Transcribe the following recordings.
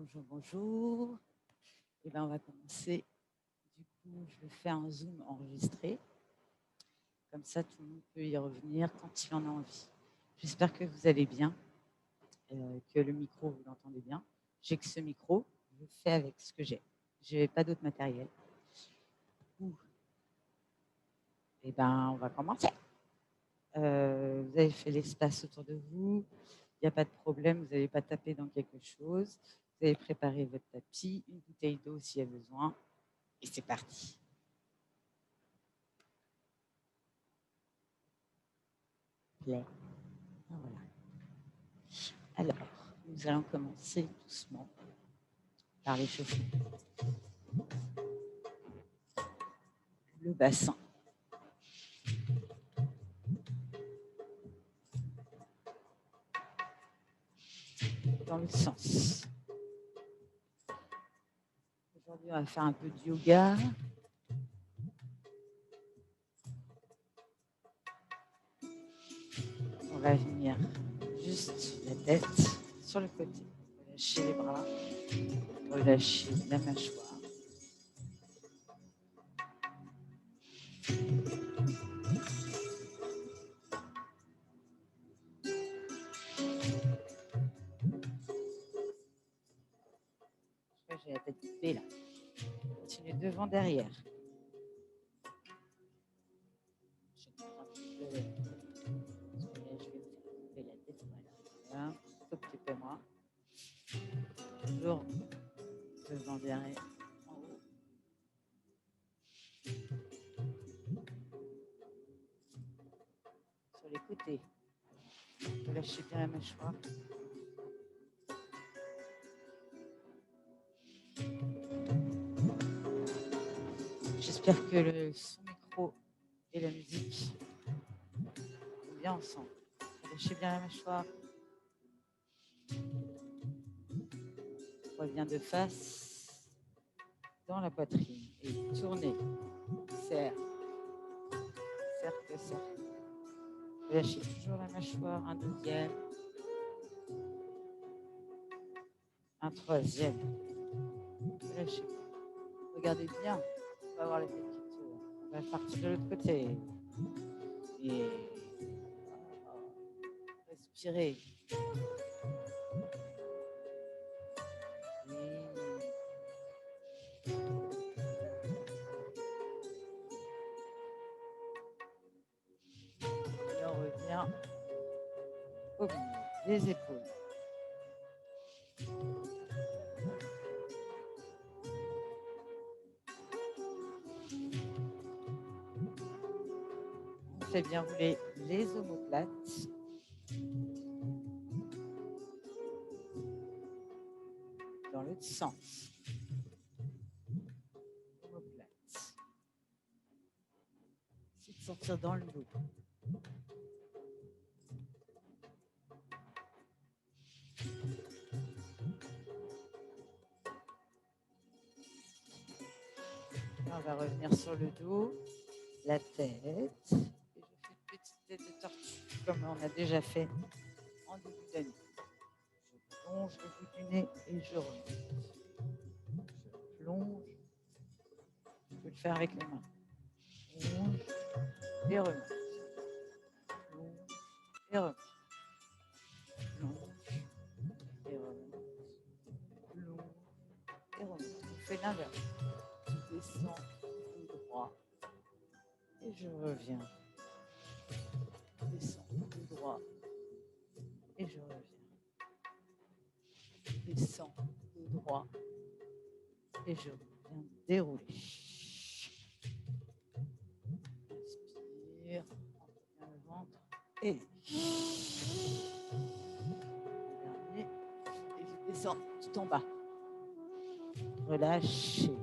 Bonjour, bonjour. Et ben, on va commencer. Du coup, je le fais en Zoom enregistré. Comme ça, tout le monde peut y revenir quand il en a envie. J'espère que vous allez bien, que le micro, vous l'entendez bien. J'ai que ce micro, je le fais avec ce que j'ai. Je n'ai pas d'autre matériel. Et ben, on va commencer. Vous avez fait l'espace autour de vous. Il n'y a pas de problème, vous n'allez pas taper dans quelque chose. Vous avez préparé votre tapis, une bouteille d'eau s'il y a besoin. Et c'est parti. Voilà. Alors, nous allons commencer doucement par l'échauffement. Le bassin. Dans le sens. Aujourd'hui, on va faire un peu de yoga. On va venir juste la tête sur le côté. Relâcher les bras. Relâcher la mâchoire. J'ai la tête coupée là. Continuez devant, derrière. Je vais me faire couper la tête. Voilà. Tout petit peu moins. Toujours devant, derrière. En haut. Sur les côtés. Relâchez bien la mâchoire. J'espère que le son micro et la musique vont bien ensemble. Relâchez bien la mâchoire. On revient de face dans la poitrine et tournez. Serre. Cercle, cercle. Relâchez toujours la mâchoire. Un deuxième. Un troisième. Relâchez. Regardez bien. On va voir les têtes qui tournent. On va partir de l'autre côté. Et respirez. Et on revient au milieu des épaules. On fait bien rouler les omoplates. Dans l'autre sens. Omoplate. C'est de sentir dans le dos. On va revenir sur le dos, la tête. Et je fais une petite tête de tortue, comme on a déjà fait en début d'année. Je plonge le bout du nez et je remonte. Je plonge. Je peux le faire avec les mains. Plonge et remonte. Plonge et remonte. Plonge et remonte. Plonge et remonte. On fait l'inverse. Je descends tout droit. Et je reviens. Descends tout droit. Et je reviens. Descends tout droit. Et je reviens dérouler. Inspire. On revient le ventre. Et dernier. Et je descends tout en bas. Relâchez.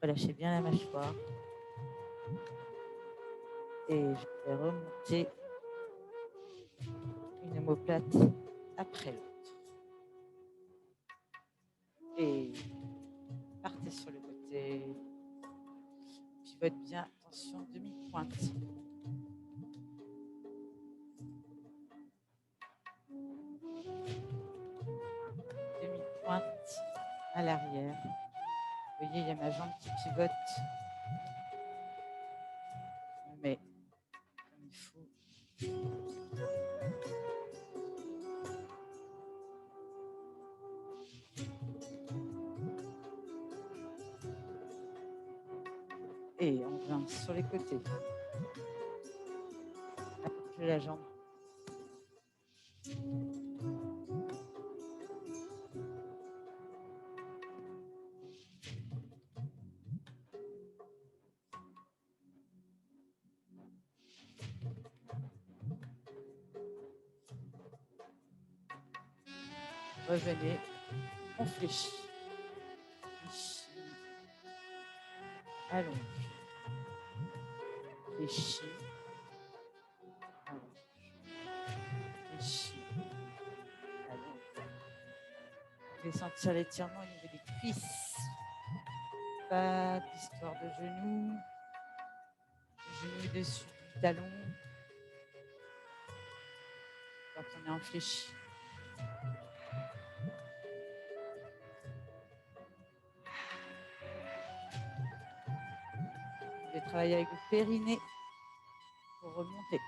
Relâchez bien la mâchoire. Et je vais remonter une omoplate après l'autre. Et partez sur le côté. Pivote bien. Attention, demi-pointe. à l'arrière. Vous voyez, il y a ma jambe qui pivote. Je me mets comme il faut. Et on vient sur les côtés. Appuie la jambe. Revenez, on fléchit. Fléchit. Allonge. Fléchit. Allonge. Fléchit. Allonge. Vous pouvez sentir l'étirement au niveau des cuisses. Pas d'histoire de genoux. Genoux dessus du talon. Quand on est en fléchi. Vous pouvez travailler avec le périnée pour remonter.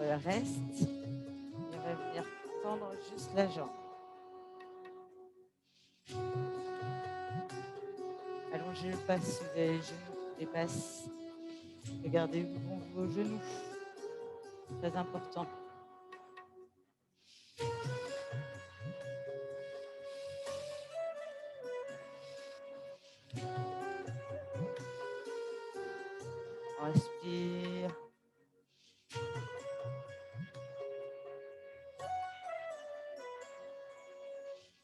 On reste et on va venir tendre juste la jambe. Allongez le pas si vous avez les genoux qui dépassent. Regardez où vont vos genoux. Très important. On respire.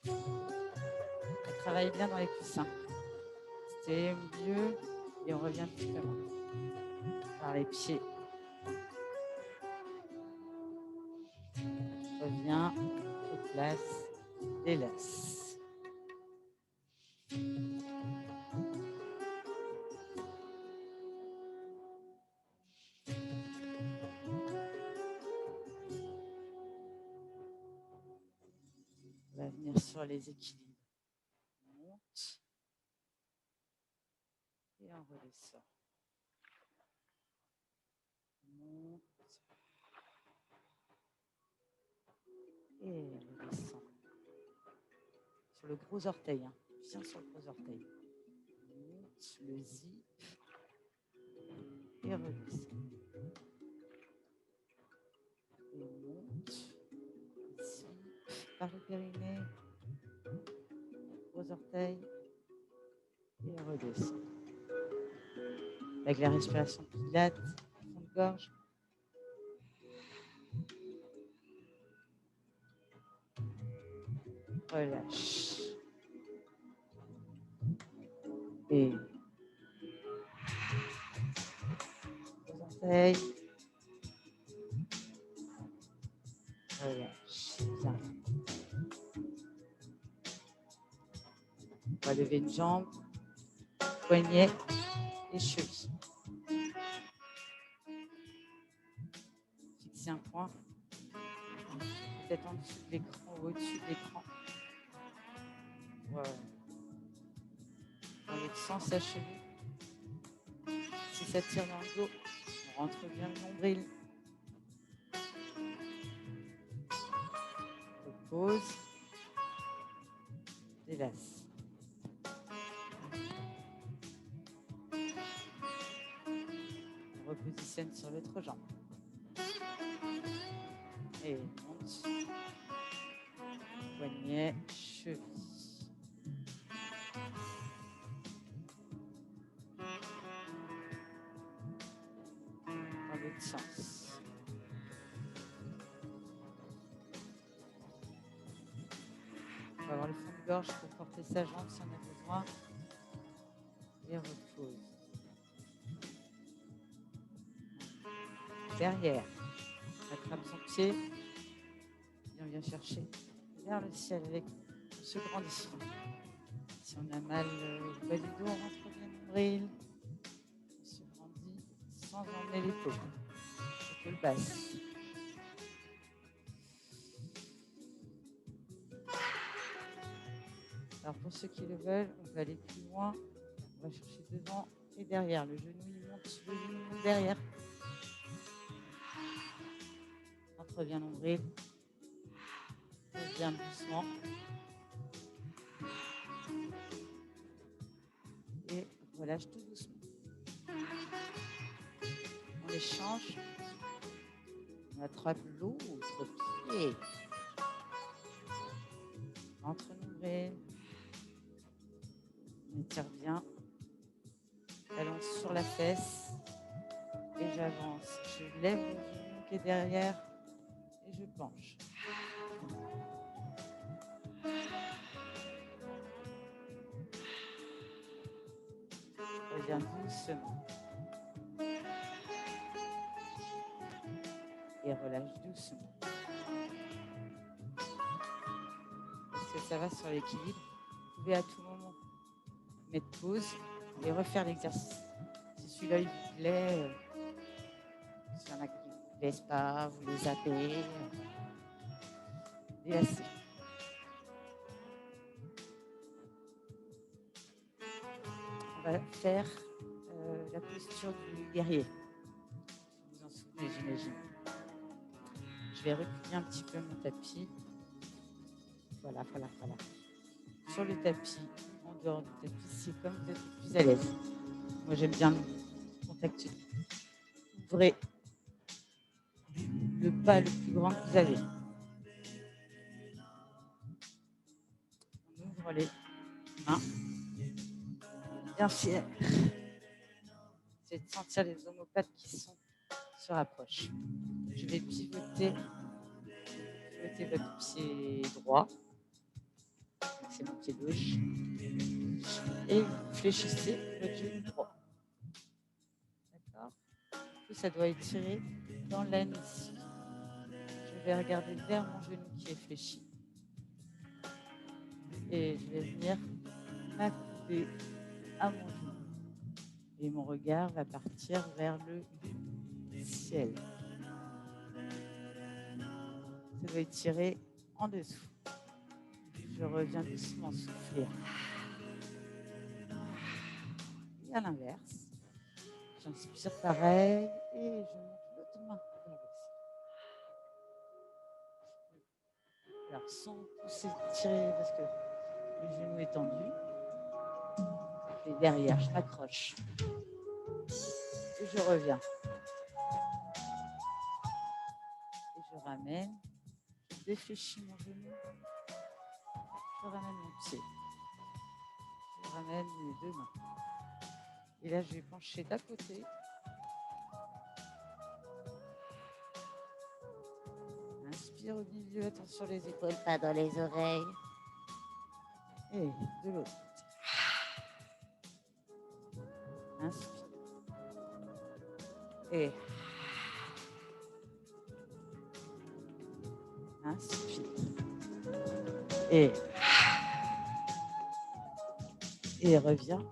On travaille bien dans les coussins. C'est mieux et on revient doucement par les pieds. On revient, on place, délaisse. On va venir sur les équilibres. On monte et on redescend. On monte et on redescend. Sur le gros orteil, hein. Bien sur le gros orteil. On monte le zip et redescend. Et on monte, zip par le périnée, gros orteil et on redescend. Avec la respiration pilate, fond de gorge. Relâche. Et gros orteil. Relâche. Bien. On va lever une jambe, poignet et cheville. Fixer un point. Peut-être en dessous de l'écran ou au-dessus de l'écran. Voilà. Dans l'autre sens, la cheville. Si ça tire dans le dos, on rentre bien le nombril. Repose. Délaisse. On repositionne sur l'autre jambe. Et on monte. Poignet, cheville. Dans l'autre sens. On va avoir le fond de gorge pour porter sa jambe si on a besoin. Et repose. Derrière. On attrape son pied. Et on vient chercher vers le ciel avec ce grandissement. Si on a mal le bas du dos, on rentre bien le nombril. sans emmener l'épaule. Épaule basse. Alors pour ceux qui le veulent, on va aller plus loin. On va chercher devant et derrière. Le genou il monte, le genou monte derrière. Entre bien nombril. Bien doucement. Et relâche tout doucement. On échange. On attrape l'autre pied. Entre nombril. On étire bien. Balance sur la fesse. Et j'avance. Je lève le genou qui est derrière. Et je penche. Je reviens doucement. Et relâche doucement. Est-ce que ça va sur l'équilibre? Vous pouvez à tout moment mettre pause et refaire l'exercice. Si celui-là il vous plaît, s'il y en a qui ne vous plaisent pas, vous les zappez, délassez. On va faire la posture du guerrier. Vous vous en souvenez, j'imagine. Je vais replier un petit peu mon tapis. Voilà. Sur le tapis, en dehors du tapis, c'est comme vous êtes le plus à l'aise. Moi, j'aime bien le contact. Ouvrez le pas le plus grand que vous avez. On ouvre les mains. Bien fier. C'est de sentir les omoplates qui se rapprochent. Je vais pivoter votre pied droit. C'est mon pied gauche. Et vous fléchissez votre genou droit. D'accord? Tout ça doit étirer dans l'aine ici. Je vais regarder vers mon genou qui est fléchi. Et je vais venir m'accouder à mon genou. Et mon regard va partir vers le ciel. Ça doit étirer en dessous. Je reviens doucement souffler. Et à l'inverse, j'inspire pareil et je monte l'autre main vers le ciel. Alors sans pousser, tirer parce que le genou est tendu. Et derrière, je m'accroche. Et je reviens. Et je ramène. Je défléchis mon genou. Je ramène mon pied. Je ramène mes deux mains. Et là, je vais pencher d'à côté. Inspire au milieu, attention les épaules, pas dans les oreilles. Et de l'autre côté. Inspire. Et inspire. Et reviens.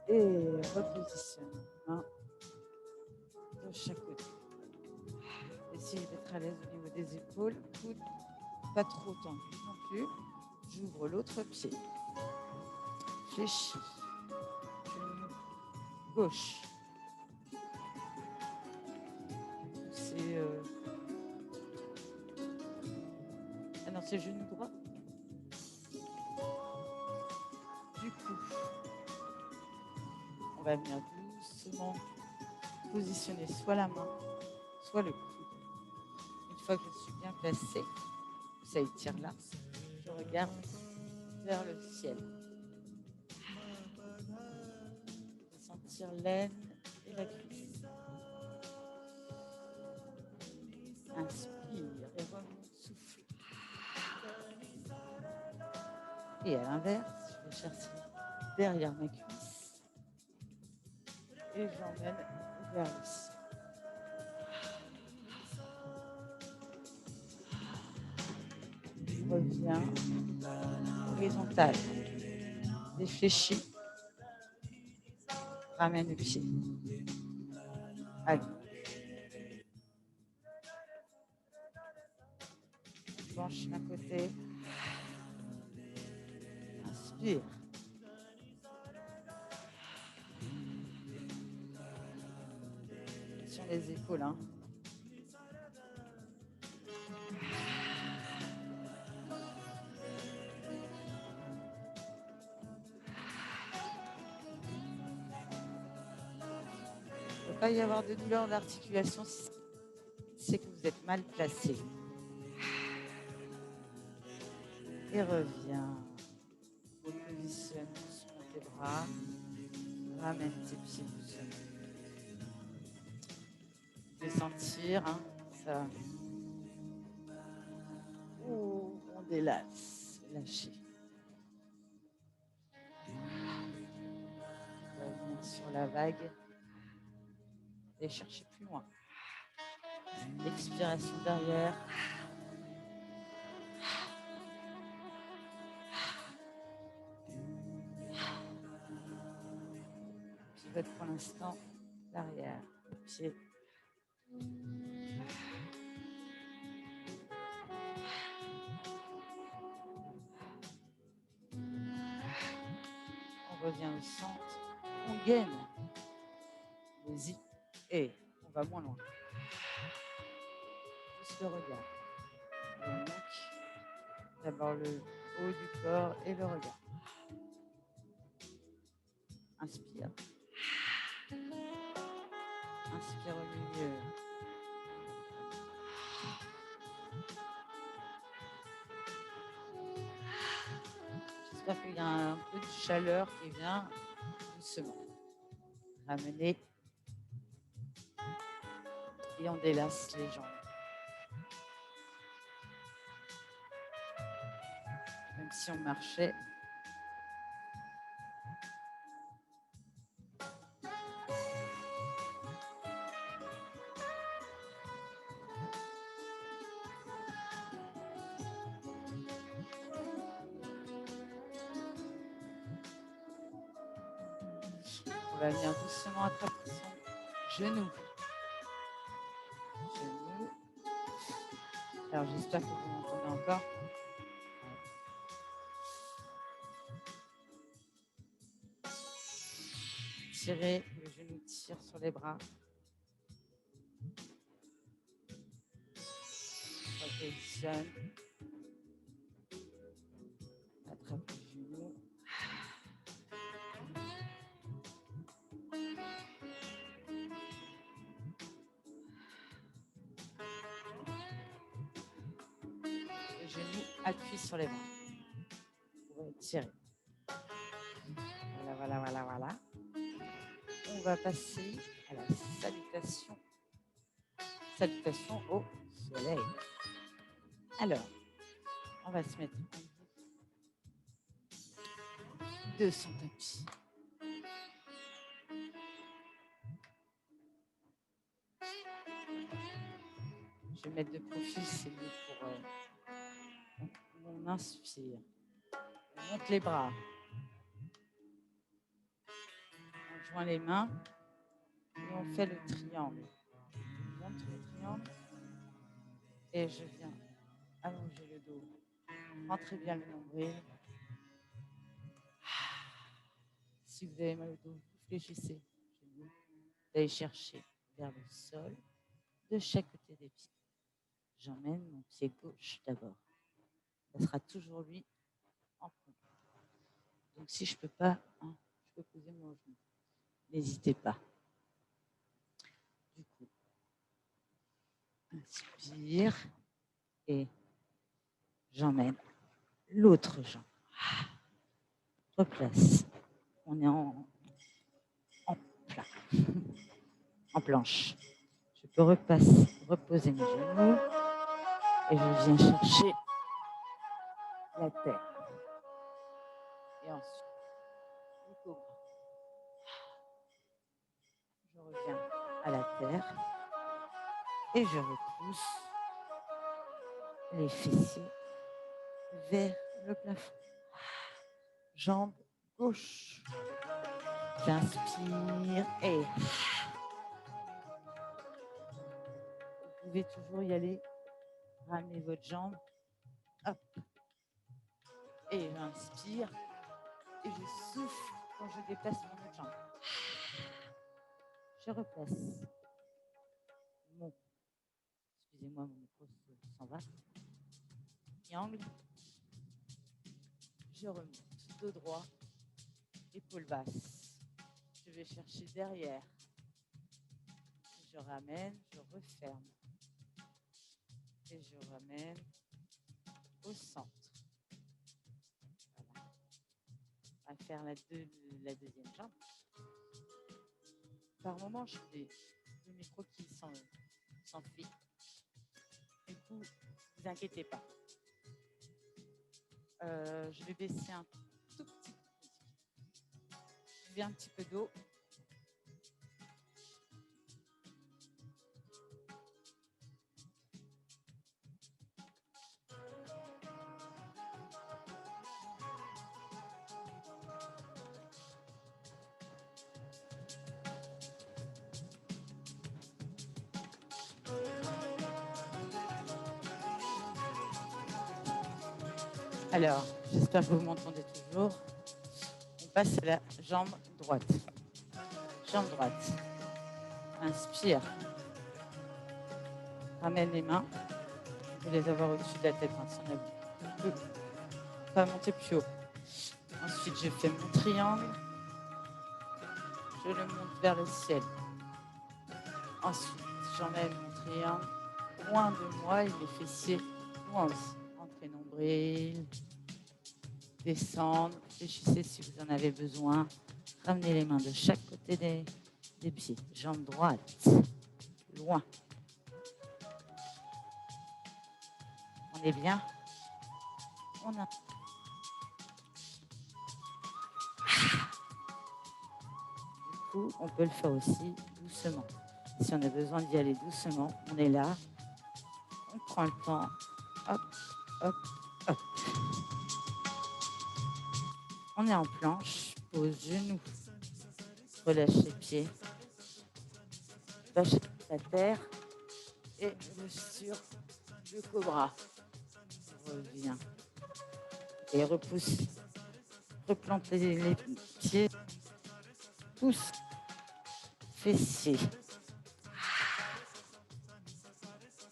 Et repositionne. Un de chaque côté. Essayez d'être à l'aise au niveau des épaules. Coude pas trop tendu non plus. J'ouvre l'autre pied. Fléchis. Genou gauche. C'est ah non, c'est genou droit. Du coup, on va venir doucement positionner soit la main, soit le coude. Une fois que je suis bien placée, ça étire là, je regarde vers le ciel. Je vais sentir l'aine et la cuisse. Inspire et remonte, souffle. Et à l'inverse, je vais chercher derrière ma cuisse et j'emmène vers le ciel. Je reviens horizontal, défléchi. Ramène le pied. Allez. On penche d'un côté. Inspire. Sur les épaules, hein. Il ne peut pas y avoir de douleur d'articulation si c'est que vous êtes mal placé. Et reviens. Repositionne doucement tes bras. Ramène tes pieds doucement. De sentir, hein, ça. Oh, on délace. Lâchez. Revenir sur la vague. Et chercher plus loin. Expiration derrière. Pivote pour l'instant l'arrière. Pied. On revient au centre. On gaine. Vas-y. Et on va moins loin. Juste le regard. Donc, d'abord le haut du corps et le regard. Inspire. Inspire au milieu. J'espère qu'il y a un peu de chaleur qui vient doucement. Ramener. Et on délace les jambes. Même si on marchait. On va venir doucement attraper son genou. Genou. Alors j'espère que vous m'entendez encore. Tirez, le genou tire sur les bras. Repositionne. Attrape le genou. Le genou appuie sur les bras. On va tirer. Voilà. On va passer à la salutation. Salutation au soleil. Alors, on va se mettre de son tapis. Je vais mettre de profil, c'est mieux pour on inspire. On monte les bras. On joint les mains et on fait le triangle. Je monte le triangle et je viens allonger le dos. Rentrez bien le nombril. Si vous avez mal au dos, vous fléchissez. Vous allez chercher vers le sol de chaque côté des pieds. J'emmène mon pied gauche d'abord. Ça sera toujours lui en premier. Donc si je ne peux pas, je peux poser mon genou. N'hésitez pas. Du coup, inspire et j'emmène l'autre jambe. Replace. On est en plat, en planche. Je peux reposer mes genoux et je viens chercher la terre. Et ensuite, le cobra. Je reviens à la terre et je repousse les fessiers vers le plafond. Jambe gauche. J'inspire et vous pouvez toujours y aller. Ramenez votre jambe. Hop. Et j'inspire. Et je souffle quand je déplace mon autre jambe. Je replace mon, excusez-moi, mon micro s'en va. Triangle. Je remonte. Dos droit. Épaule basse. Je vais chercher derrière. Je ramène, je referme. Et je ramène au centre. Voilà. On va faire la deuxième jambe. Par moment, je fais le micro qui s'enfuit. Du coup, ne vous inquiétez pas. Je vais baisser un tout petit peu. Je vais un petit peu d'eau. Alors, j'espère que vous m'entendez toujours. On passe à la jambe droite. Jambe droite. Inspire. Ramène les mains. Vous les avoir au-dessus de la tête. Si on a vu. Pas monter plus haut. Ensuite, je fais mon triangle. Je le monte vers le ciel. Ensuite, j'emmène mon triangle loin de moi et mes fessiers loin aussi. Entrez nombril. Descendre. Réfléchissez si vous en avez besoin. Ramenez les mains de chaque côté des pieds. Jambe droite. Loin. On est bien. On a. Du coup, on peut le faire aussi doucement. Et si on a besoin d'y aller doucement, on est là. On prend le temps. Hop, hop, hop. On est en planche. Pose genoux. Relâche les pieds. Lâche la terre. Et sur le cobra. Reviens. Et repousse. Replante les pieds. Pousse. Fessier.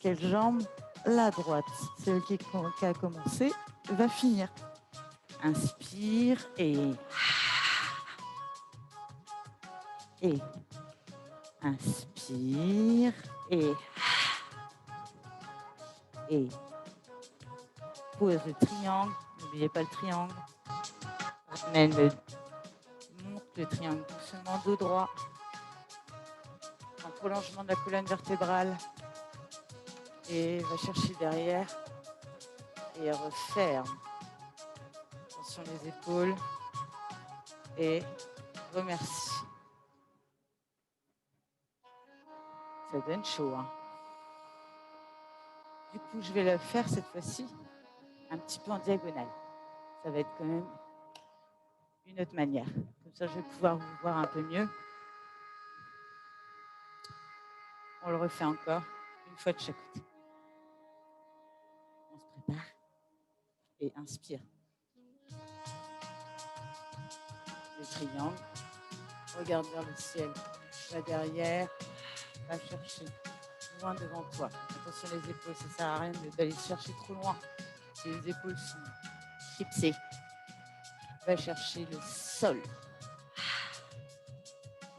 Quelle jambe? La droite. Celle qui a commencé va finir. Inspire et inspire et pose le triangle. N'oubliez pas le triangle. Monte le triangle doucement, dos droit. En prolongement de la colonne vertébrale. Et va chercher derrière. Et referme. Attention les épaules. Et remercie. Ça donne chaud, hein. Du coup, je vais le faire cette fois-ci un petit peu en diagonale. Ça va être quand même une autre manière. Comme ça, je vais pouvoir vous voir un peu mieux. On le refait encore, une fois de chaque côté. On se prépare et inspire. Le triangle. Regarde vers le ciel. Va derrière. Va chercher loin devant toi. Attention les épaules, ça ne sert à rien d'aller chercher trop loin. Si les épaules sont clipsées, va chercher le sol.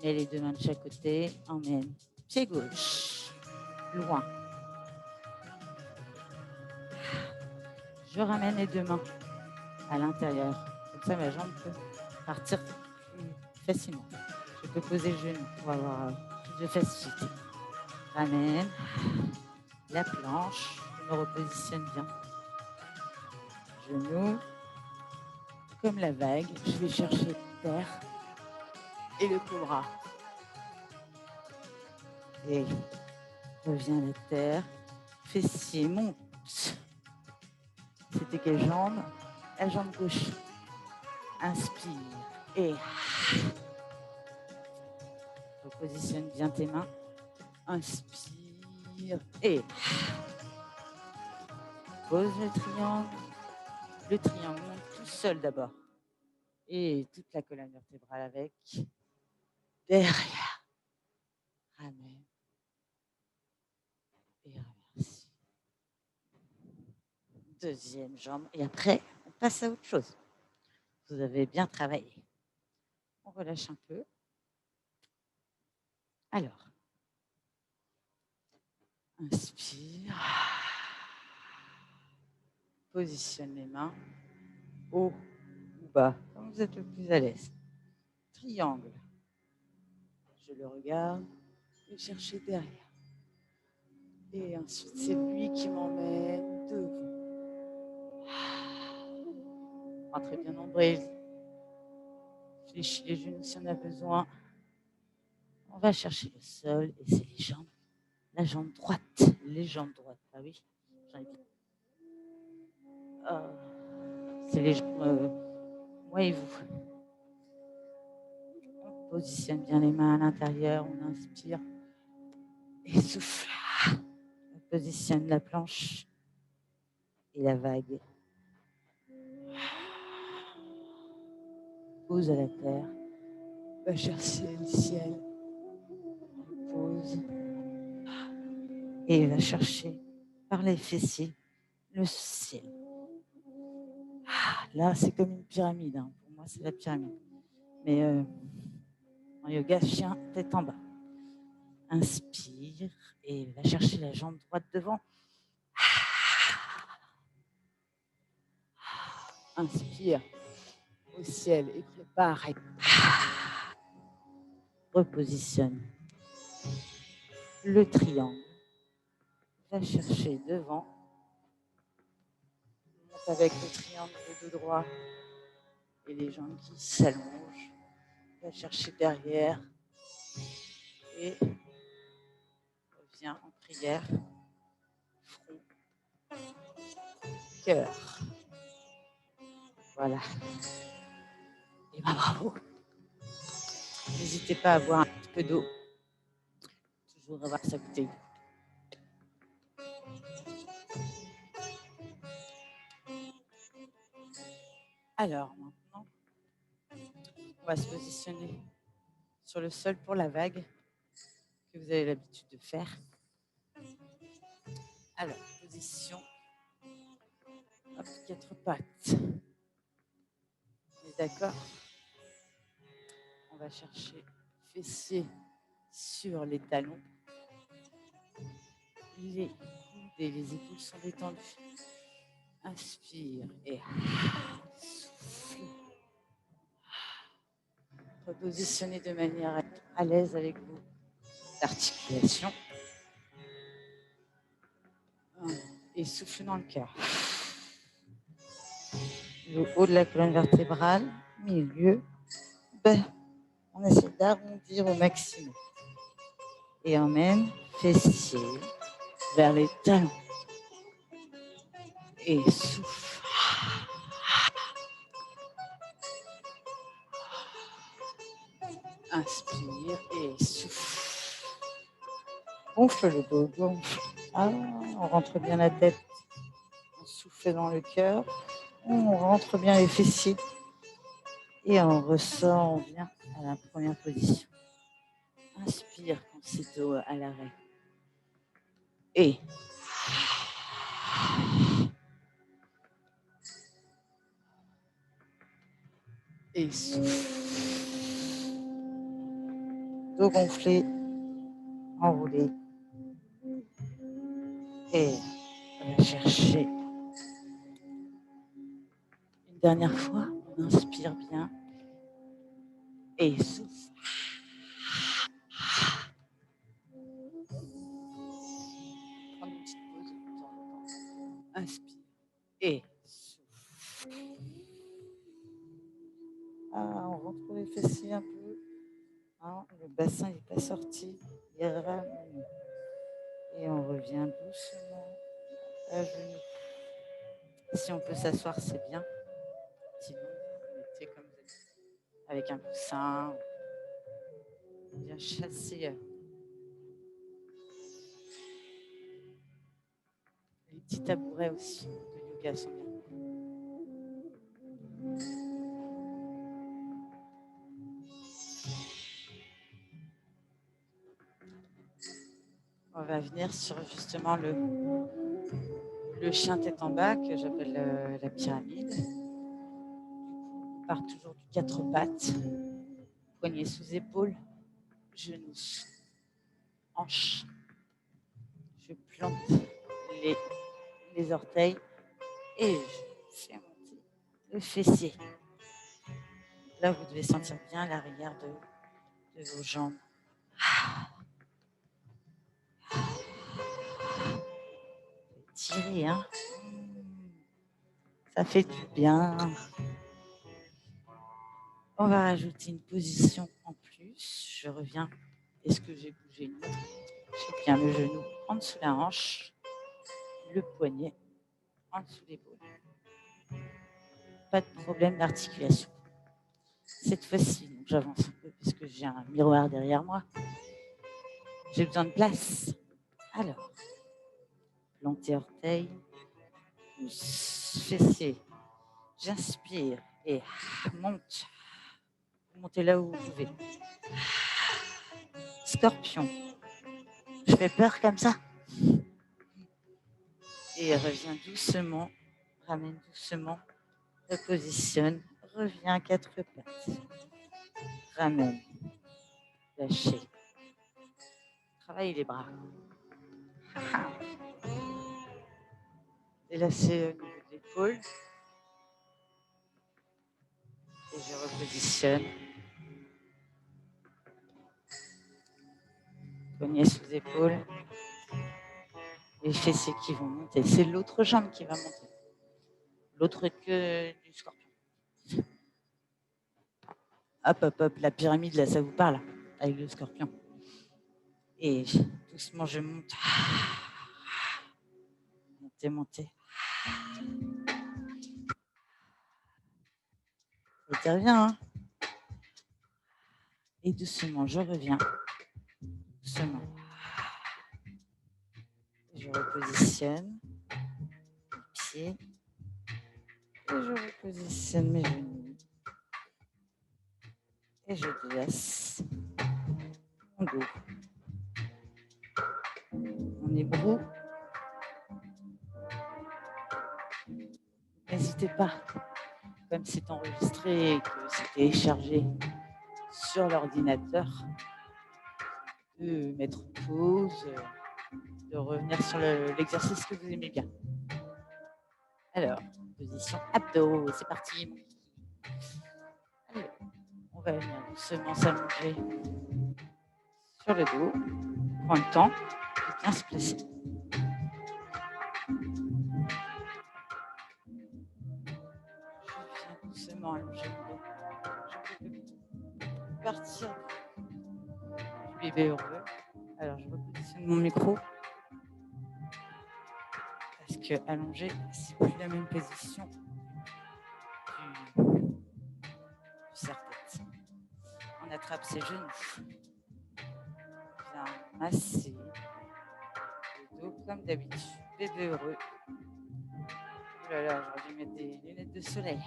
Mets les deux mains de chaque côté. Emmène. Pied gauche. Loin. Je ramène les deux mains à l'intérieur. Comme ça, ma jambe peut partir plus facilement. Je peux poser le genou pour avoir plus de facilité. Ramène la planche. Je me repositionne bien. Genou. Comme la vague, je vais chercher terre et le cobra. Et reviens à la terre. Fessier monte. C'était quelle jambe? La jambe gauche. Inspire et Repositionne bien tes mains. Inspire et pose le triangle. Le triangle monte tout seul d'abord. Et toute la colonne vertébrale avec. Derrière. Ramène. Et remercie. Deuxième jambe. Et après, on passe à autre chose. Vous avez bien travaillé. On relâche un peu. Alors, inspire. Positionne les mains. Haut ou bas, comme vous êtes le plus à l'aise. Triangle. Je le regarde et chercher derrière. Et ensuite, c'est lui qui m'emmène devant. Rentrez bien nombril. Fléchis les genoux si on a besoin. On va chercher le sol et c'est les jambes. La jambe droite. Les jambes droites. Ah oui, j'en ai dit. C'est les jambes. Moi et vous. On positionne bien les mains à l'intérieur. On inspire. Et souffle. On positionne la planche et la vague. Pose à la terre. Va chercher le ciel. Pose. Et va chercher par les fessiers le ciel. Là, c'est comme une pyramide. Hein. Pour moi, c'est la pyramide. Mais en yoga, chien, tête en bas. Inspire et va chercher la jambe droite devant. Inspire au ciel et prépare. Repositionne le triangle. Va chercher devant. Monte avec le triangle de dos droit et les jambes qui s'allongent. Va chercher derrière et reviens en prière. Front, cœur. Voilà. Et ben bravo. N'hésitez pas à boire un petit peu d'eau. Toujours avoir sa bouteille. Alors maintenant, on va se positionner sur le sol pour la vague que vous avez l'habitude de faire. Alors, position. Hop, 4 pattes. On est d'accord? On va chercher fessiers sur les talons. Les coudes et les épaules sont détendues. Inspire et souffle. Repositionnez de manière à être à l'aise avec vos articulations. Et souffle dans le cœur. Le haut de la colonne vertébrale, milieu. On essaie d'arrondir au maximum. Et emmène fessier vers les talons. Et souffle. Inspire et souffle. Gonfle le dos, gonfle. On rentre bien la tête. On souffle dans le cœur. On rentre bien les fessiers. Et on ressort, on vient à la première position. Inspire quand c'est à l'arrêt. Et souffle. Dos gonflé, enroulé. Et on va chercher. Une dernière fois, on inspire bien. Et souffle. Prendre une petite pause de temps en temps. Inspire. Et souffle. On retrouve les fessiers un peu. Le bassin n'est pas sorti. Il ramène. Et on revient doucement à genoux. Si on peut s'asseoir, c'est bien. Sinon, vous mettez comme vous êtes, avec un coussin. vient chasser les petits tabourets aussi de yoga sont bien. On va venir sur justement le chien tête en bas que j'appelle la pyramide. Du coup, on part toujours du 4 pattes, poignets sous épaules, genoux, hanches. Je plante les orteils et je fais monter le fessier. Là, vous devez sentir bien l'arrière de vos jambes. Tirez, hein. Ça fait du bien. On va rajouter une position en plus. Je reviens. Est-ce que j'ai bougé une autre? J'ai bien le genou en dessous de la hanche, le poignet en dessous de l'épaule. Pas de problème d'articulation. Cette fois-ci, j'avance un peu parce que j'ai un miroir derrière moi. J'ai besoin de place. Alors, planter orteil, pouce, fessier. J'inspire et monte. Montez là où vous pouvez. Scorpion. Je fais peur comme ça. Et reviens doucement. Ramène doucement. Repositionne. Reviens 4 pattes. Ramène. Lâchez. Travaille les bras. Délassez au niveau de l'épaule. Et je repositionne. Poignets sous épaule. Les fessiers qui vont monter. C'est l'autre jambe qui va monter. L'autre queue du scorpion. Hop, hop, hop. La pyramide, là, ça vous parle avec le scorpion. Et doucement, je monte. Montez, montez. Interviens. Hein. Et doucement, je reviens. Doucement. Je repositionne les pieds. Et je repositionne mes genoux. Et je délaisse mon dos. Mon ébrou. N'hésitez pas, comme c'est enregistré et que c'est téléchargé sur l'ordinateur, de mettre pause, de revenir sur l'exercice que vous aimez bien. Alors, position abdos, c'est parti. Alors, on va venir doucement s'allonger sur le dos. Prends le temps de bien se placer. Je viens doucement allonger mon dos. Je peux partir du bébé heureux. Alors, je repositionne mon micro. Parce que allongé, c'est plus la même position du serre-tête. On attrape ses genoux. On vient masser le dos comme d'habitude. Bébé heureux. Oh là là, j'aurais dû mettre des lunettes de soleil.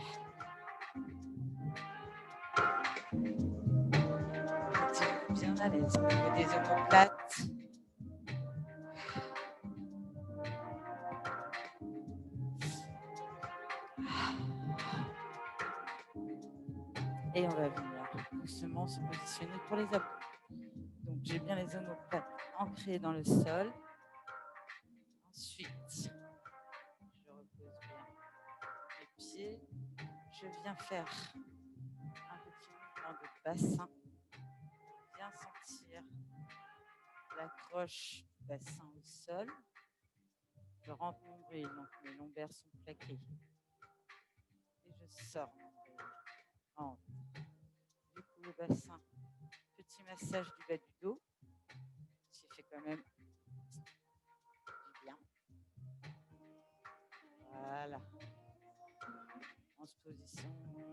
Mettez-vous bien à l'aise. Des omoplates. Et on va venir doucement se positionner pour les abdos. Donc j'ai bien les omoplates ancrées dans le sol. Ensuite, je repose bien mes pieds. Je viens faire un petit mouvement de bassin. Bien sentir l'accroche du bassin au sol. Je rentre mon nombril, donc mes lombaires sont plaqués. Et je sors mon nombril. Entre. Du coup, le bassin, petit massage du bas du dos, qui fait quand même du bien. Voilà. On se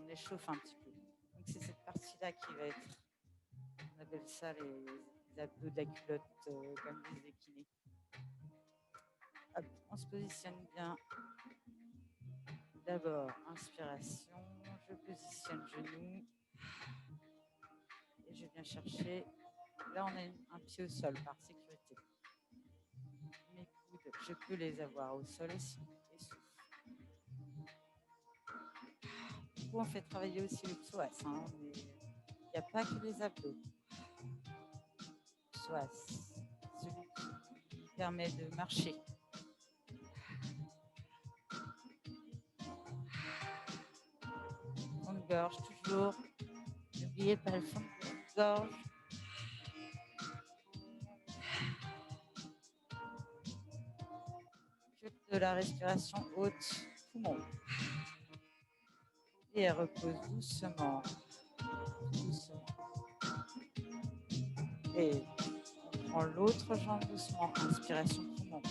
échauffe un petit peu. Donc c'est cette partie-là qui va être, on appelle ça les abdos de la culotte, comme disent les kinés. Hop, on se positionne bien. D'abord, inspiration, je positionne genou et je viens chercher. Là, on a un pied au sol par sécurité. Mes coudes, je peux les avoir au sol et sous. Du coup, on fait travailler aussi le psoas, hein, mais il n'y a pas que les abdos. Le psoas, celui qui permet de marcher. Fond de gorge, toujours. N'oubliez pas le fond de gorge. De la respiration haute, poumon. Et elle repose doucement. Doucement. Et on prend l'autre jambe doucement. Inspiration poumon.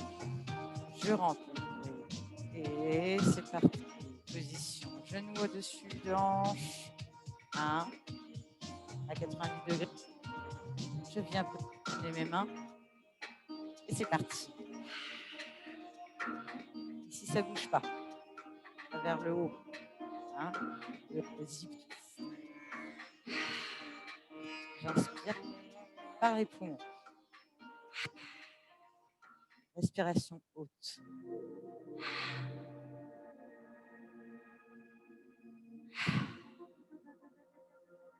Je rentre. Et c'est parti. Position. Genou au-dessus de hanche. 1. À 90 degrés. Je viens positionner mes mains. Et c'est parti. Ici, ça ne bouge pas. Vers le haut. Hein, le zip. J'inspire par les poumons. Respiration haute.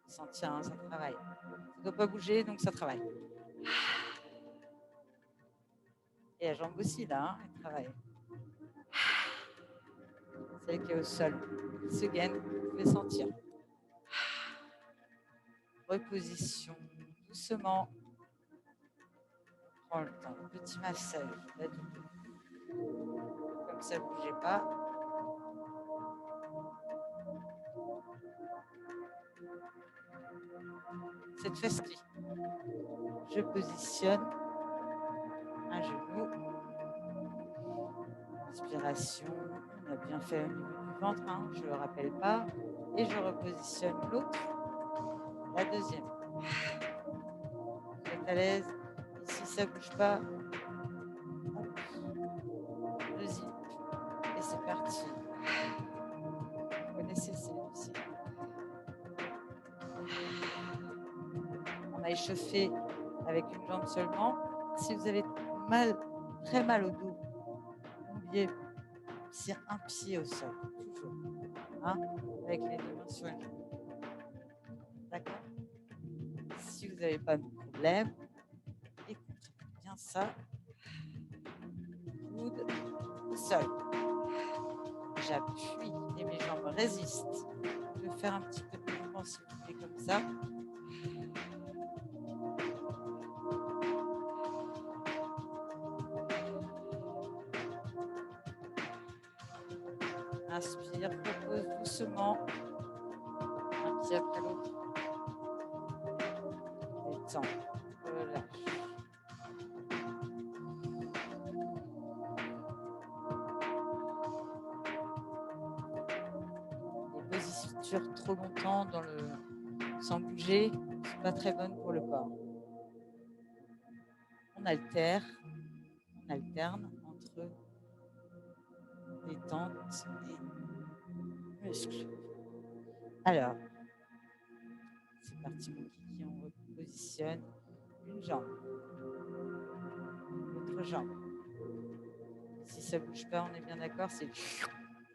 Sentir, hein, ça travaille. Ça ne doit pas bouger, donc ça travaille. Et la jambe aussi, là, hein, elle travaille. Celle qui est au sol. Se gaine, vous pouvez sentir. Reposition, doucement. Prends le temps. Petit massage. Comme ça, ne bougez pas. Cette fois-ci, je positionne un genou. Inspiration. On a bien fait au niveau du ventre, hein, je ne le rappelle pas. Et je repositionne l'autre. La deuxième. Vous êtes à l'aise. Ici, ça ne bouge pas. Le zip. Et c'est parti. Vous connaissez celui-ci. On a échauffé avec une jambe seulement. Si vous avez mal, très mal au dos, n'oubliez pas, c'est un pied au sol, toujours. Hein, avec les deux mains sur le genou. D'accord? Si vous n'avez pas de problème, écoutez bien ça. Coude au sol. J'appuie et mes jambes résistent. Je vais faire un petit peu de mouvement si vous voulez comme ça. Inspire, repose doucement. Un pied après l'autre. Détends. Relâche. Les postures trop longtemps sans bouger, c'est pas très bonne pour le corps. On alterne entre détente et muscles. Alors, c'est parti mon kiki, on repositionne une jambe, l'autre jambe. Si ça ne bouge pas, on est bien d'accord, c'est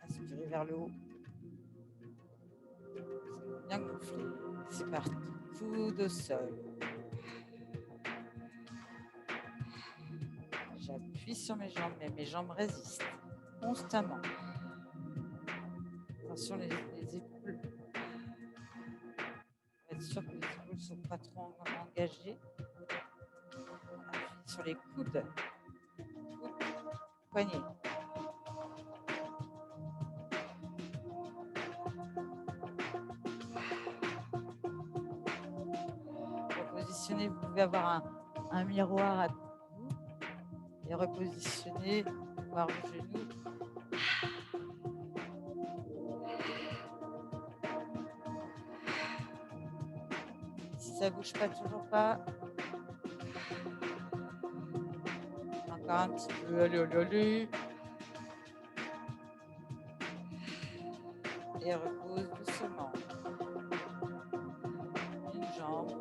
aspirer vers le haut. Bien gonflé. C'est parti. Coude au sol. J'appuie sur mes jambes, mais mes jambes résistent constamment. Attention les épaules. Pour être sûr que les épaules ne sont pas trop engagées. On appuie sur les coudes. Poignets. Repositionnez, vous pouvez avoir un miroir à vous et repositionner, voir le genou. Si ça bouge pas, toujours pas. Encore un petit peu, allez, allez, allez. Et repose doucement. Une jambe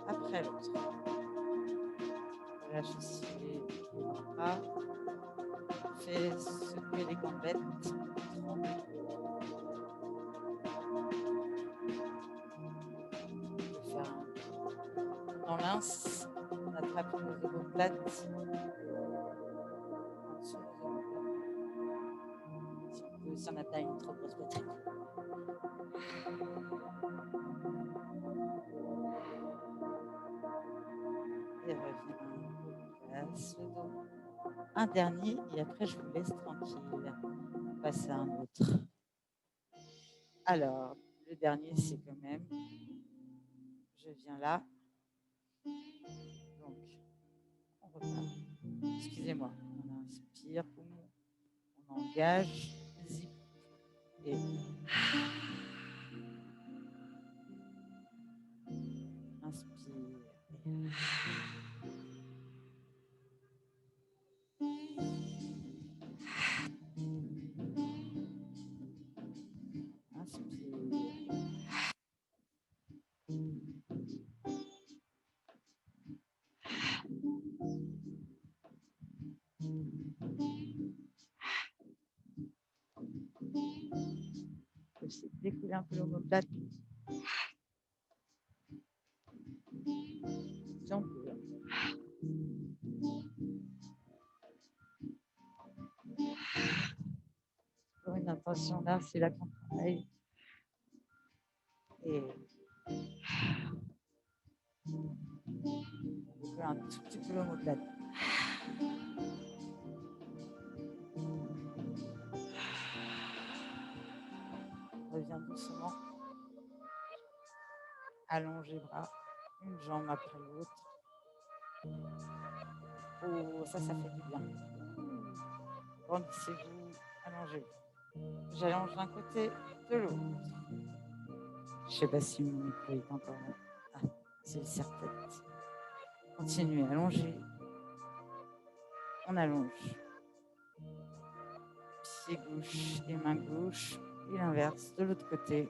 après l'autre. Relâche aussi les bras. Fais secouer les gambettes. Dans l'ince, on attrape nos omoplates. Si on atteint une trop grosse batterie. Et reviens en place, le dos. Un dernier et après je vous laisse tranquille. On passe à un autre. Alors, le dernier c'est quand même, je viens là. Donc, on repart. Excusez-moi, on inspire, poumon, on engage, zip et inspire. Inspire. Découler un peu l'omoplate. J'en peux. Pour une intention là, c'est là qu'on travaille. Et on peut un tout petit peu l'omoplate. On revient doucement. Allonge les bras, une jambe après l'autre. Oh, ça fait du bien. Grandissez-vous, allongez-vous. J'allonge d'un côté, de l'autre. Je ne sais pas si mon micro est encore là. Ah, c'est le serre-tête. Continuez, allongez. On allonge. Pied gauche et main gauche. Et l'inverse, de l'autre côté.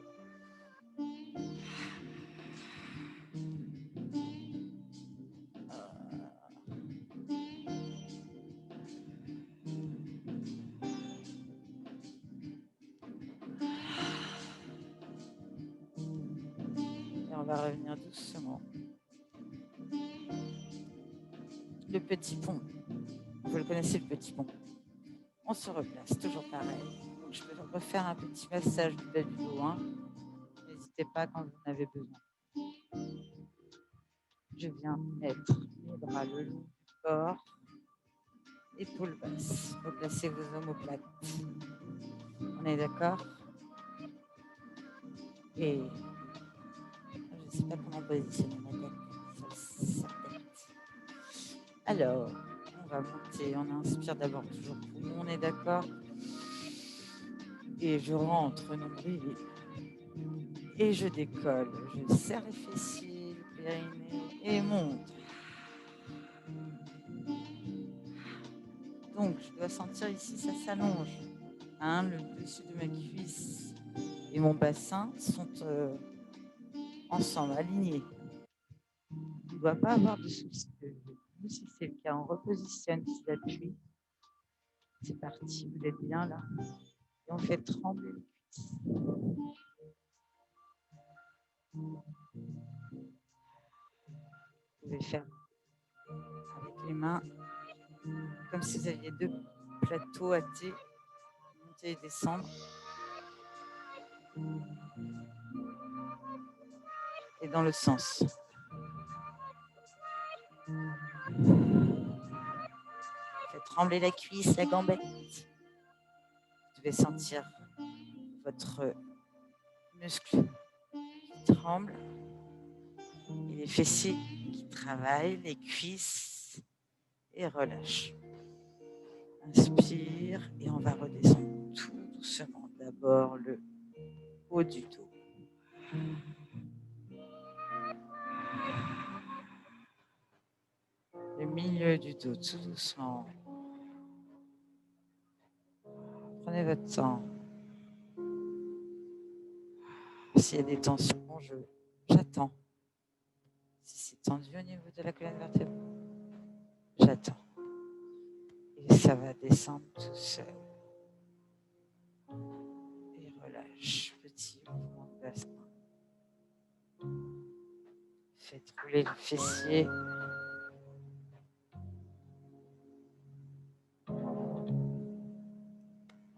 Et on va revenir doucement. Le petit pont. Vous le connaissez, le petit pont. On se replace, toujours pareil. Donc, je peux refaire un petit massage du bas du dos. Hein. N'hésitez pas quand vous en avez besoin. Je viens mettre mes bras le long du corps. Épaules basses. Replacez vos omoplates. On est d'accord? Et je ne sais pas comment positionner ma tête sur sa tête. Alors, on va monter. On inspire d'abord toujours poumon. On est d'accord? Et je rentre nombril et je décolle. Je serre les fessiers, le périnée et monte. Donc, je dois sentir ici, ça s'allonge. Hein, le dessus de ma cuisse et mon bassin sont ensemble, alignés. Il ne doit pas avoir de soucis. Si c'est le cas, on repositionne ici l'appui. C'est parti, vous êtes bien là. Et on fait trembler les cuisses. Vous pouvez faire avec les mains, comme si vous aviez deux plateaux à thé, monter et descendre. Et dans le sens. Faites trembler la cuisse, la gambette. Vous devez sentir votre muscle qui tremble et les fessiers qui travaillent, les cuisses et relâche. Inspire et on va redescendre tout doucement. D'abord le haut du dos. le milieu du dos, tout doucement. Prenez votre temps. S'il y a des tensions, j'attends. Si c'est tendu au niveau de la colonne vertébrale, j'attends. Et ça va descendre tout seul. Et relâche. Petit mouvement de bassin. Faites rouler le fessier.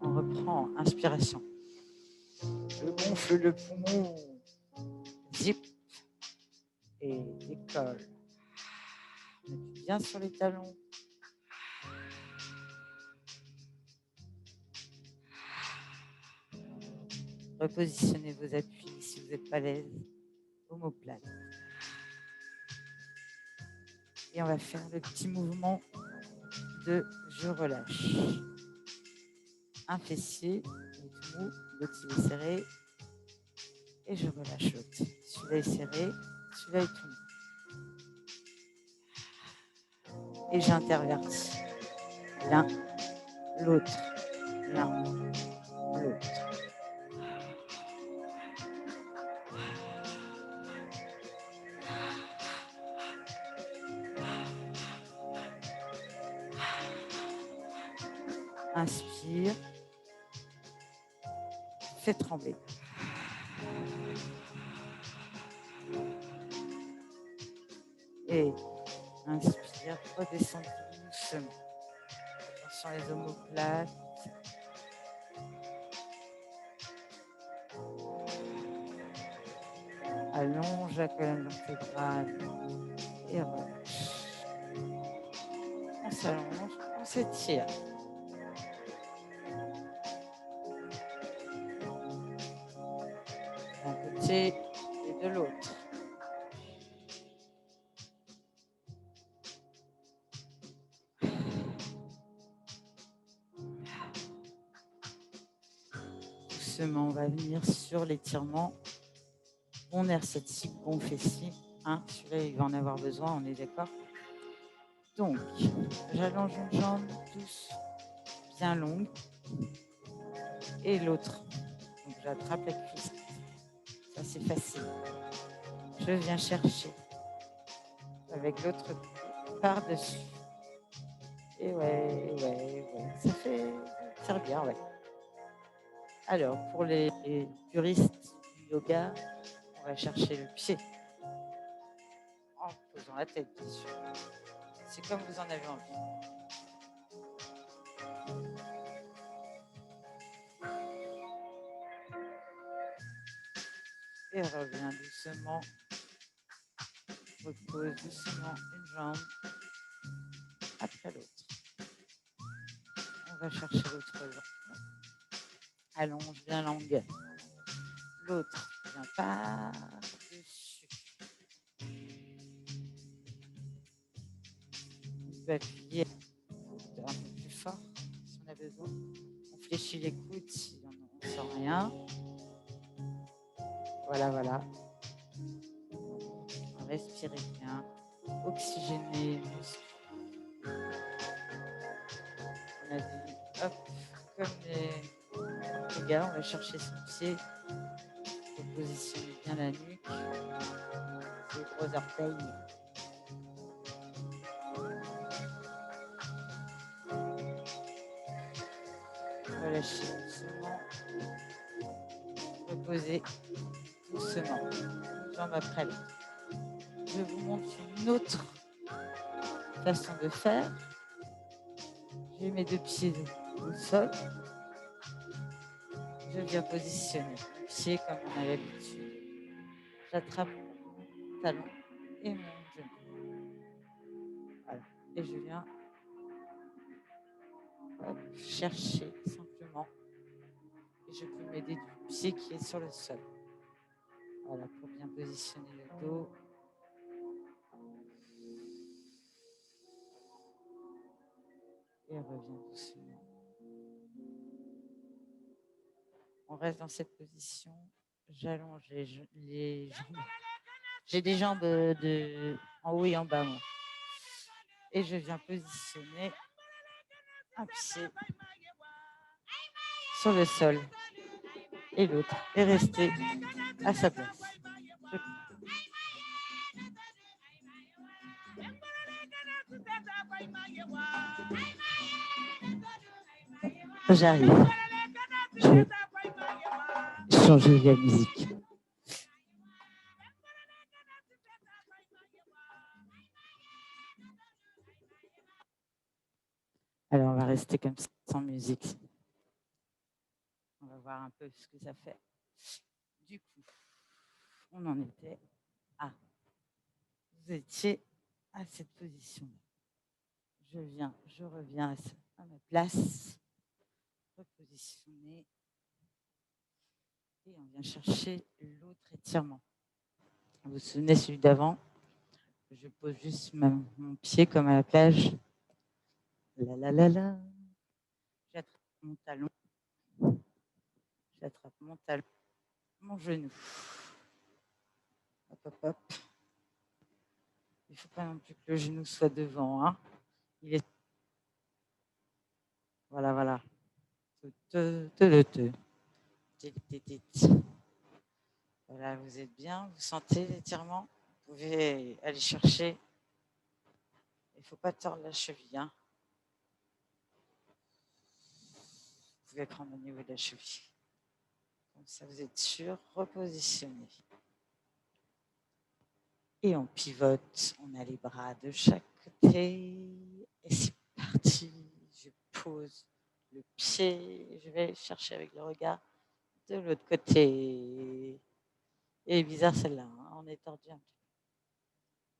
On reprend. Inspiration. Je gonfle le poumon. Zip. Et décolle. On appuie bien sur les talons. Repositionnez vos appuis si vous n'êtes pas à l'aise. Omoplate. Et on va faire le petit mouvement de je relâche. Un fessier, il est tout mou, l'autre il est serré. Et je relâche l'autre. Celui-là est serré, celui-là est tout mou. Et j'intervertis. L'un, l'autre. L'un, l'autre. Inspire. Fais trembler. Et inspire, redescends doucement. Attention les omoplates. Allonge la colonne vertébrale et relâche. On s'allonge, on s'étire. D'un côté et de l'autre. Doucement, on va venir sur l'étirement. Bon nerf sciatique, bon fessier. Hein, celui-là, il va en avoir besoin, on est d'accord. Donc, j'allonge une jambe douce, bien longue. Et l'autre. Donc, j'attrape la cuisse. Ça, c'est facile. Je viens chercher avec l'autre par-dessus. Et ouais. Ça tire bien, ouais. Alors, pour les puristes du yoga, on va chercher le pied. En posant la tête, bien sûr. C'est comme vous en avez envie. Et reviens doucement. Repose doucement une jambe après l'autre. On va chercher l'autre jambe. Allonge bien longue. L'autre vient par-dessus. On peut appuyer un peu plus fort si on a besoin. On fléchit les coudes si on ne sent rien. Voilà. Respirez bien. Oxygénez les muscles. On a dit, hop, comme les gars, on va chercher son pied. Positionnez bien la nuque. Les gros orteils. Relâchez doucement. Reposez doucement. Une jambe après l'autre. Je vous montre une autre façon de faire. J'ai mes deux pieds au sol. Je viens positionner mon pied comme on a l'habitude. J'attrape mon talon et mon genou. Voilà. Et je viens chercher simplement. Et je peux m'aider du pied qui est sur le sol. Voilà, pour bien positionner le dos. Et reviens doucement. On reste dans cette position. J'allonge les jambes. J'ai des jambes en haut et en bas, moi. Et je viens positionner un pied sur le sol et l'autre est resté à sa place. J'arrive. Je vais changer la musique. Alors, on va rester comme ça, sans musique. On va voir un peu ce que ça fait. Du coup, on en était à... Vous étiez à cette position. Je reviens à ma place, repositionner, et on vient chercher l'autre étirement. Vous vous souvenez, celui d'avant, je pose juste mon pied comme à la plage. La la la la. J'attrape mon talon. J'attrape mon talon, mon genou. Hop, hop, hop. Il ne faut pas non plus que le genou soit devant. Hein. Il est... Voilà, voilà. Voilà, vous êtes bien, vous sentez l'étirement. Vous pouvez aller chercher. Il ne faut pas tordre la cheville. Hein. Vous pouvez prendre au niveau de la cheville. Comme ça, vous êtes sûr. Repositionnez. Et on pivote. On a les bras de chaque côté. Et c'est parti. Je pose le pied. Je vais chercher avec le regard de l'autre côté. Et bizarre celle-là. Hein. On est tordu un petit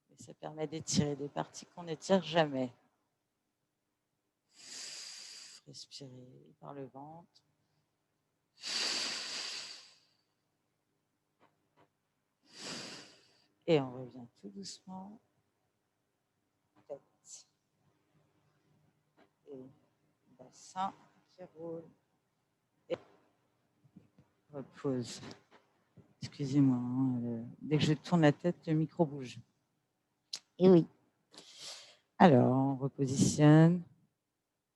peu. Et ça permet d'étirer des parties qu'on n'étire jamais. Respirez par le ventre. Et on revient tout doucement. Tête. Et bassin qui roule. Et repose. Excusez-moi, hein, dès que je tourne la tête, le micro bouge. Et oui. Alors, on repositionne.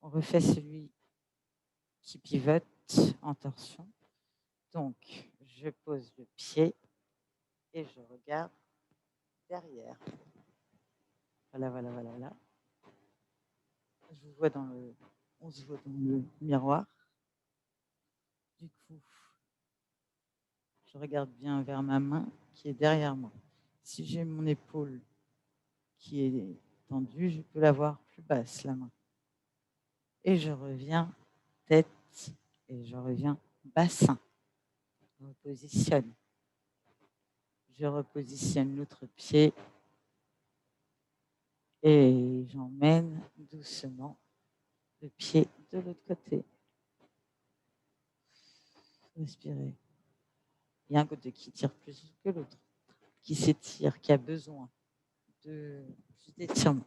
On refait celui qui pivote en torsion. Donc, je pose le pied et je regarde derrière. Voilà, voilà, voilà, voilà. Je vous vois on se voit dans le miroir. Du coup, je regarde bien vers ma main qui est derrière moi. Si j'ai mon épaule qui est tendue, je peux la voir plus basse, la main. Et je reviens tête et je reviens bassin. Je repositionne. Je repositionne l'autre pied et j'emmène doucement le pied de l'autre côté. Respirez. Il y a un côté qui tire plus que l'autre, qui s'étire, qui a besoin de plus d'étirement.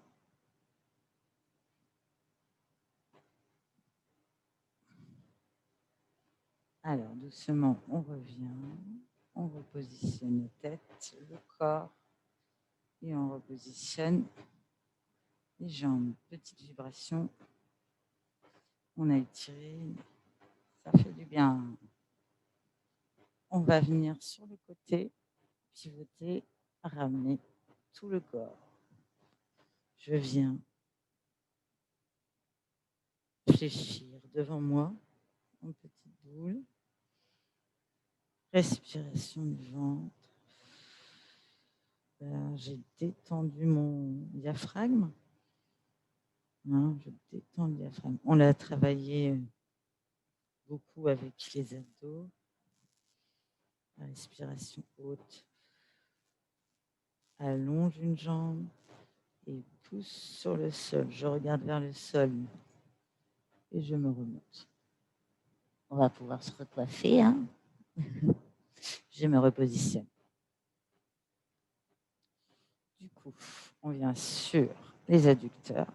Alors, doucement, on revient, on repositionne la tête, le corps, et on repositionne les jambes. Petite vibration. On a étiré, ça fait du bien. On va venir sur le côté, pivoter, ramener tout le corps. Je viens fléchir devant moi, en petite boule. Respiration du ventre. J'ai détendu mon diaphragme. Hein, je détends le diaphragme. On l'a travaillé beaucoup avec les abdos. La respiration haute. Allonge une jambe et pousse sur le sol. Je regarde vers le sol et je me remonte. On va pouvoir se recoiffer. Hein. Je me repositionne. Du coup, on vient sur les adducteurs.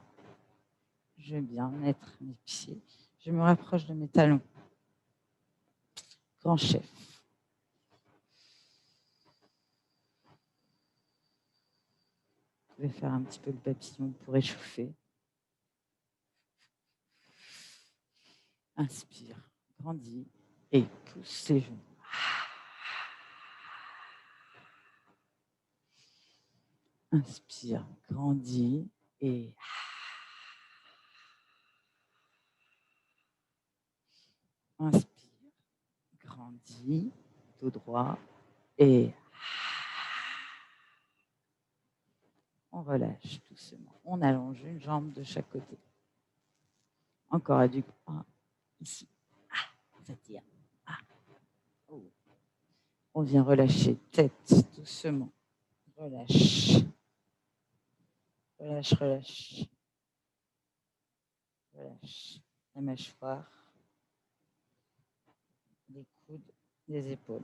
Je viens mettre mes pieds. Je me rapproche de mes talons. Grand chef. pouvez faire un petit peu le papillon pour échauffer. Inspire, grandis et pousse les genoux. Inspire, grandis et inspire, grandis, dos droit et on relâche doucement. On allonge une jambe de chaque côté. Encore à du ici. Ça tire. Oh. On vient relâcher tête doucement. Relâche. Relâche, relâche. Relâche. La mâchoire. Les coudes, les épaules.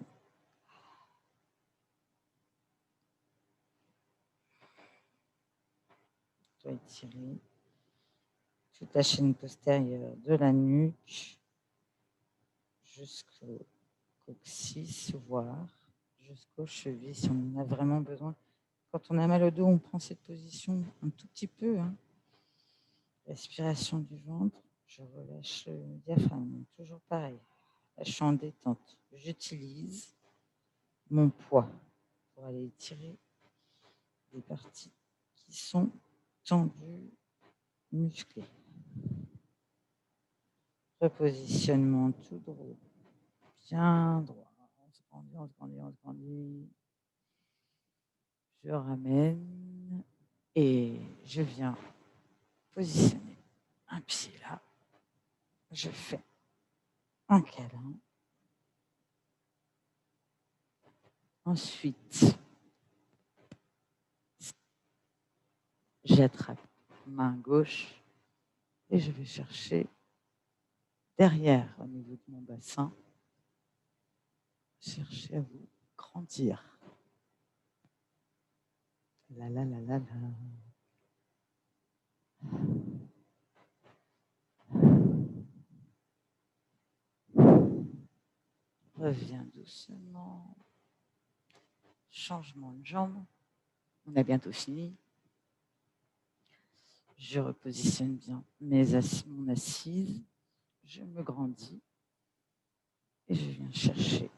On doit étirer toute la chaîne postérieure de la nuque jusqu'au coccyx, voire jusqu'aux chevilles si on en a vraiment besoin. Quand on a mal au dos, on prend cette position un tout petit peu. Respiration du ventre, je relâche le diaphragme, toujours pareil. Là, je suis en détente. J'utilise mon poids pour aller étirer les parties qui sont tendues, musclées. Repositionnement tout droit, bien droit. On se grandit, on se grandit, on se grandit. Je ramène et je viens positionner un pied là. Je fais un câlin. Ensuite, j'attrape main gauche et je vais chercher derrière au niveau de mon bassin, chercher à vous grandir. La la la la la. Reviens doucement. Changement de jambe. On a bientôt fini. Je repositionne bien mon assise. Je me grandis. Et je viens chercher.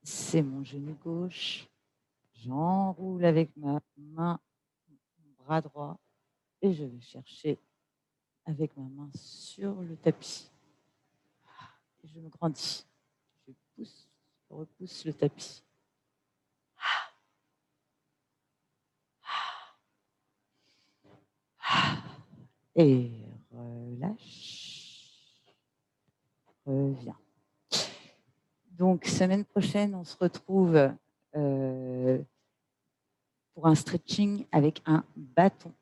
C'est mon genou gauche. J'enroule avec ma main, mon bras droit. Et je vais chercher avec ma main sur le tapis. Et je me grandis. Je repousse le tapis. Et relâche. Reviens. Donc, semaine prochaine, on se retrouve pour un stretching avec un bâton.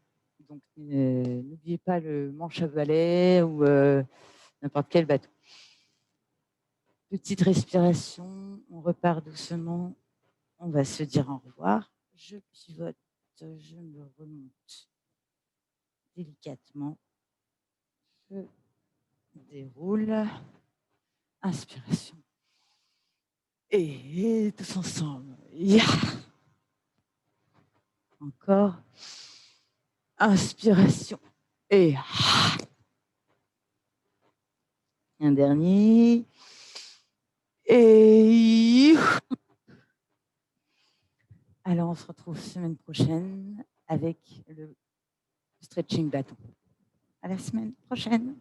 Donc, n'oubliez pas le manche à balai ou n'importe quel bâton. Petite respiration, on repart doucement. On va se dire au revoir. Je pivote, je me remonte délicatement. Je déroule. Inspiration. Et tous ensemble. Yeah. Encore. Inspiration. Et un dernier. Et alors, on se retrouve semaine prochaine avec le stretching bâton. À la semaine prochaine.